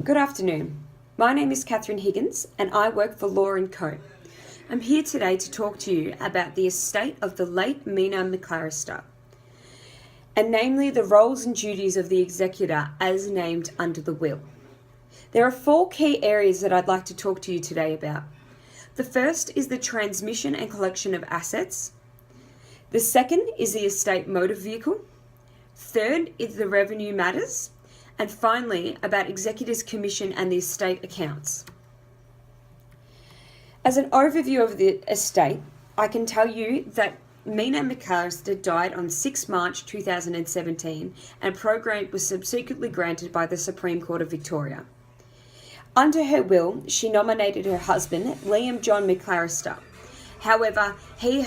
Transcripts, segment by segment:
Good afternoon. My name is Catherine Higgins and I work for Law & Co. I'm here today to talk to you about the estate of the late Mina McAllister, and namely the roles and duties of the executor as named under the will. There are 4 key areas that I'd like to talk to you today about. The first is the transmission and collection of assets. The second is the estate motor vehicle. Third is the revenue matters. And finally, about executor's commission and the estate accounts. As an overview of the estate, I can tell you that Mina McAllister died on 6 March 2017 and probate was subsequently granted by the Supreme Court of Victoria. Under her will, she nominated her husband, Liam John McAllister. However, he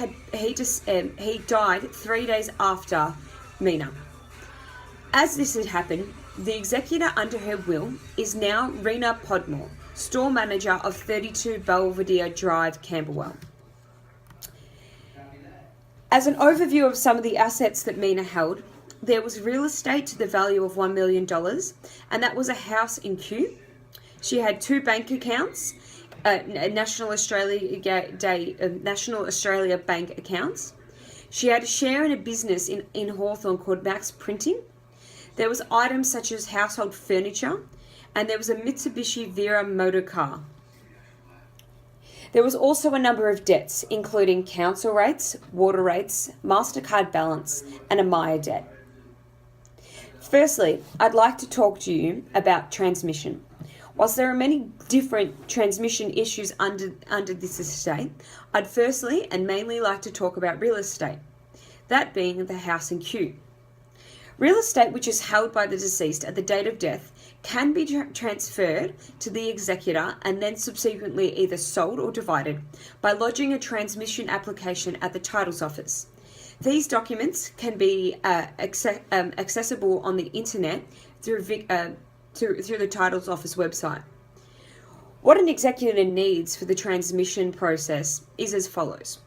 died 3 days after Mina. As this had happened, the executor under her will is now Rena Podmore, store manager of 32 Belvedere Drive, Camberwell. As an overview of some of the assets that Mina held, there was real estate to the value of $1 million, and that was a house in Kew. She had 2 bank accounts, National Australia Bank accounts. She had a share in a business in Hawthorn called Max Printing. There was items such as household furniture, and there was a Mitsubishi Vera motor car. There was also a number of debts, including council rates, water rates, MasterCard balance, and a Maya debt. Firstly, I'd like to talk to you about transmission. Whilst there are many different transmission issues under this estate, I'd firstly and mainly like to talk about real estate, that being the house in Kew. Real estate which is held by the deceased at the date of death can be transferred to the executor and then subsequently either sold or divided by lodging a transmission application at the titles office. These documents can be accessible on the internet through the titles office website. What an executor needs for the transmission process is as follows: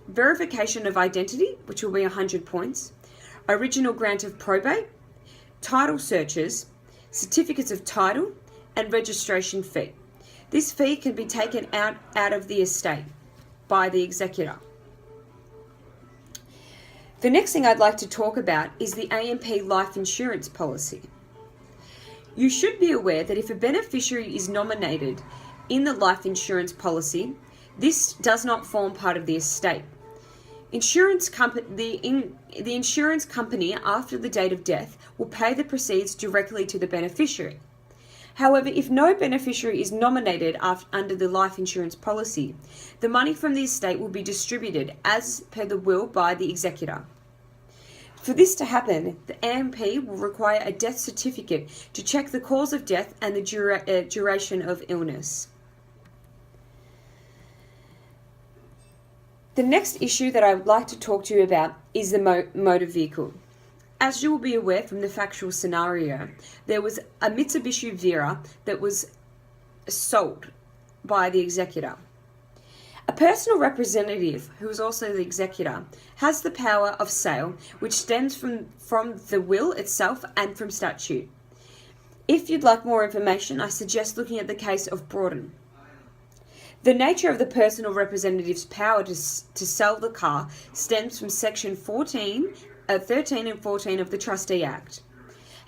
verification of identity, which will be 100 points, original grant of probate, title searches, certificates of title, and registration fee. This fee can be taken out of the estate by the executor. The next thing I'd like to talk about is the AMP life insurance policy. You should be aware that if a beneficiary is nominated in the life insurance policy, this does not form part of the estate. The insurance company, after the date of death, will pay the proceeds directly to the beneficiary. However, if no beneficiary is nominated under the life insurance policy, the money from the estate will be distributed as per the will by the executor. For this to happen, the AMP will require a death certificate to check the cause of death and the duration of illness. The next issue that I would like to talk to you about is the motor vehicle. As you will be aware from the factual scenario, there was a Mitsubishi Vera that was sold by the executor. A personal representative, who is also the executor, has the power of sale, which stems from the will itself and from statute. If you'd like more information, I suggest looking at the case of Broughton. The nature of the personal representative's power to sell the car stems from Section 13 and 14 of the Trustee Act.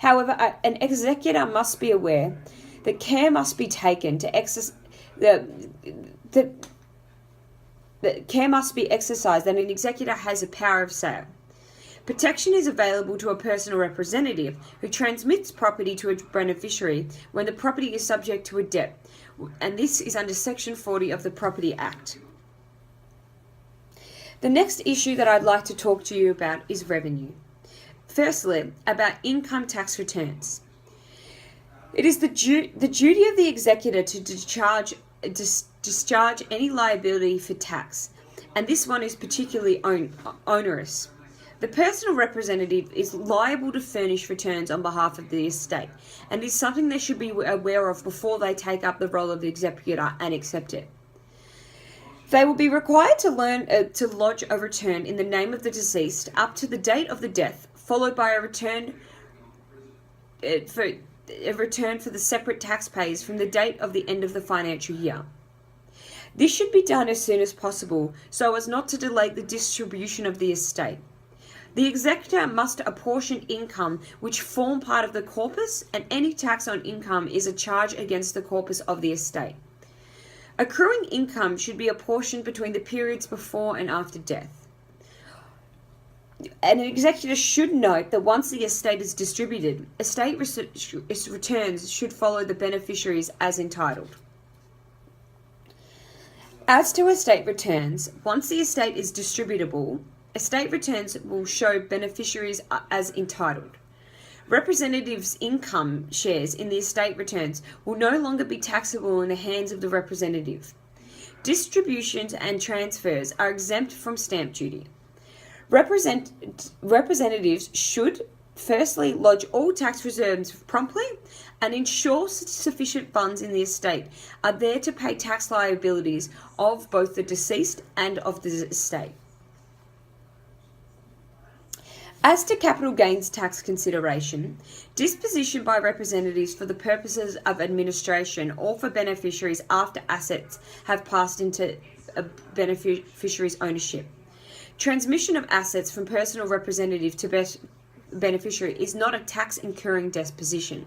However, an executor must be aware that care must be taken to care must be exercised that an executor has a power of sale. Protection is available to a personal representative who transmits property to a beneficiary when the property is subject to a debt, and this is under Section 40 of the Property Act. The next issue that I'd like to talk to you about is revenue. Firstly, about income tax returns. It is the duty of the executor to discharge any liability for tax, and this one is particularly onerous. The personal representative is liable to furnish returns on behalf of the estate, and is something they should be aware of before they take up the role of the executor and accept it. They will be required to lodge a return in the name of the deceased up to the date of the death, followed by a return a return for the separate taxpayers from the date of the end of the financial year. This should be done as soon as possible so as not to delay the distribution of the estate. The executor must apportion income which form part of the corpus, and any tax on income is a charge against the corpus of the estate. Accruing income should be apportioned between the periods before and after death. An executor should note that once the estate is distributed, estate returns should follow the beneficiaries as entitled. As to estate returns, once the estate is distributable, estate returns will show beneficiaries as entitled. Representatives' income shares in the estate returns will no longer be taxable in the hands of the representative. Distributions and transfers are exempt from stamp duty. Representatives should firstly lodge all tax returns promptly and ensure sufficient funds in the estate are there to pay tax liabilities of both the deceased and of the estate. As to capital gains tax consideration, disposition by representatives for the purposes of administration or for beneficiaries after assets have passed into a beneficiary's ownership. Transmission of assets from personal representative to beneficiary is not a tax-incurring disposition.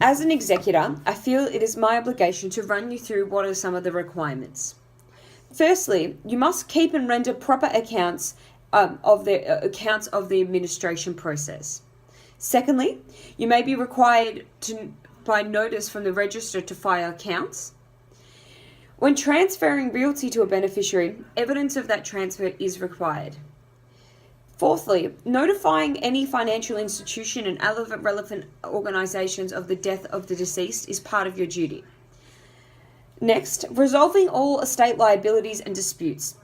As an executor, I feel it is my obligation to run you through what are some of the requirements. Firstly, you must keep and render proper accounts of the administration process. Secondly, you may be required by notice from the register to file accounts. When transferring realty to a beneficiary, evidence of that transfer is required. Fourthly, notifying any financial institution and other relevant organisations of the death of the deceased is part of your duty. Next, resolving all estate liabilities and disputes.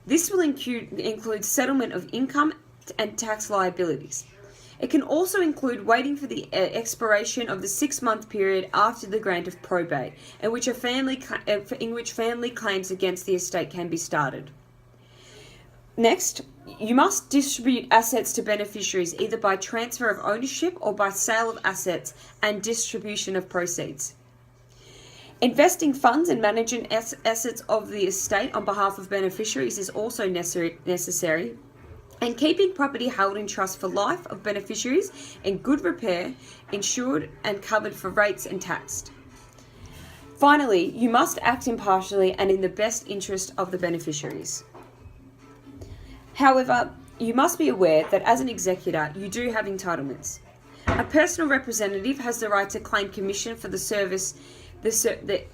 This will include settlement of income and tax liabilities. It can also include waiting for the expiration of the 6-month period after the grant of probate, in which family claims against the estate can be started. Next, you must distribute assets to beneficiaries either by transfer of ownership or by sale of assets and distribution of proceeds. Investing funds and managing assets of the estate on behalf of beneficiaries is also necessary, and keeping property held in trust for life of beneficiaries in good repair, insured and covered for rates and taxed. Finally, you must act impartially and in the best interest of the beneficiaries. However, you must be aware that as an executor, you do have entitlements. A personal representative has the right to claim commission for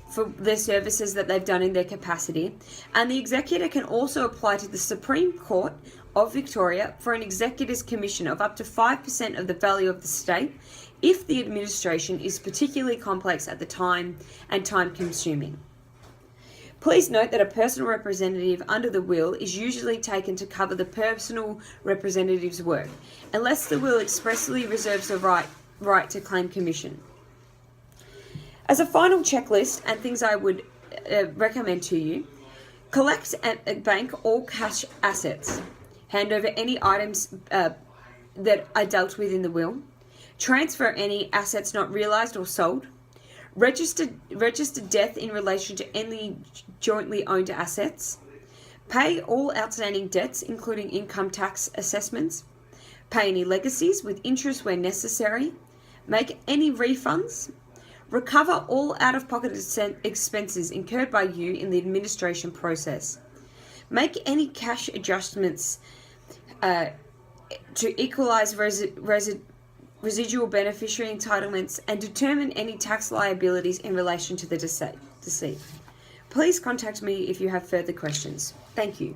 for their services that they've done in their capacity, and the executor can also apply to the Supreme Court of Victoria for an executor's commission of up to 5% of the value of the estate if the administration is particularly complex at the time and time-consuming. Please note that a personal representative under the will is usually taken to cover the personal representative's work, unless the will expressly reserves the right to claim commission. As a final checklist and things I would recommend to you, collect and bank all cash assets, hand over any items that are dealt with in the will, transfer any assets not realised or sold, register death in relation to any jointly owned assets, pay all outstanding debts including income tax assessments, pay any legacies with interest where necessary, make any refunds, recover all out-of-pocket expenses incurred by you in the administration process, make any cash adjustments to equalise residual beneficiary entitlements, and determine any tax liabilities in relation to the deceit. Please contact me if you have further questions. Thank you.